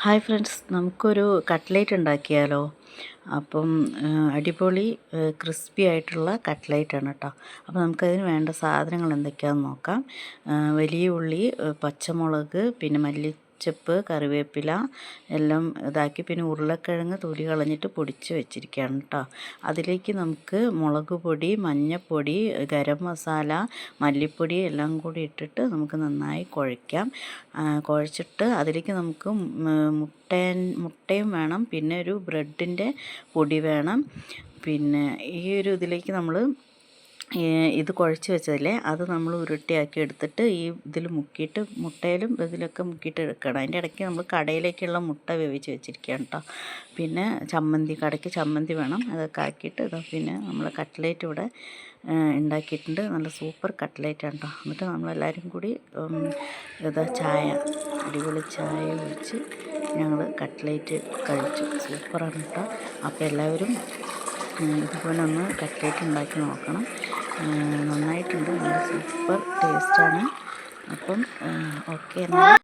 Hi friends, നമുക്കൊരു cutlet ഉണ്ടാക്കിയാലോ? അപ്പം അടിപൊളി ക്രിസ്പി ആയിട്ടുള്ള കട്ട്ലേറ്റാണ് കേട്ടോ. അപ്പോൾ നമുക്കതിന് വേണ്ട സാധനങ്ങൾ എന്തൊക്കെയാണെന്ന് നോക്കാം. വലിയ ഉള്ളി, പച്ചമുളക്, പിന്നെ മല്ലിച്ചപ്പ്, കറിവേപ്പില എല്ലാം ഇതാക്കി, പിന്നെ ഉരുളക്കിഴങ്ങ് തൊലി കളഞ്ഞിട്ട് പൊടിച്ച് വെച്ചിരിക്കുകയാണ് കേട്ടോ. അതിലേക്ക് നമുക്ക് മുളക് പൊടി, മഞ്ഞൾപ്പൊടി, ഗരം മസാല, മല്ലിപ്പൊടി എല്ലാം കൂടി ഇട്ടിട്ട് നമുക്ക് നന്നായി കുഴയ്ക്കാം. കുഴച്ചിട്ട് അതിലേക്ക് നമുക്ക് മുട്ടയും വേണം, പിന്നെ ഒരു ബ്രെഡിൻ്റെ പൊടി വേണം. പിന്നെ ഈ ഒരു ഇതിലേക്ക് നമ്മൾ ഇത് കുഴച്ച് വെച്ചതല്ലേ, അത് നമ്മൾ ഉരുട്ടിയാക്കി എടുത്തിട്ട് ഈ ഇതിൽ മുക്കിയിട്ട് മുട്ടയിലും ഇതിലൊക്കെ മുക്കിയിട്ട് എടുക്കണം. അതിൻ്റെ ഇടയ്ക്ക് നമ്മൾ കടയിലേക്കുള്ള മുട്ട വേവിച്ച് വെച്ചിരിക്കുകയാണ് കേട്ടോ. പിന്നെ കടയ്ക്ക് ചമ്മന്തി വേണം, അതൊക്കെ ആക്കിയിട്ട് ഇതാ. പിന്നെ നമ്മൾ കട്ട്ലേറ്റ് ഇവിടെ ഉണ്ടാക്കിയിട്ടുണ്ട്. നല്ല സൂപ്പർ കട്ട്ലേറ്റാണ് കേട്ടോ. എന്നിട്ട് നമ്മളെല്ലാവരും കൂടി ഇതാ അടിപൊളി ചായ ഒഴിച്ച് ഞങ്ങൾ കട്ട്ലേറ്റ് കഴിച്ചു. സൂപ്പറാണ് കേട്ടോ. അപ്പോൾ എല്ലാവരും ഇതുപോലെ ഒന്ന് കട്ട്ലേറ്റ് ഉണ്ടാക്കി നോക്കണം. നന്നായിട്ടുണ്ട്, നല്ല സൂപ്പർ ടേസ്റ്റാണ്. അപ്പം ഓക്കെ എന്നാൽ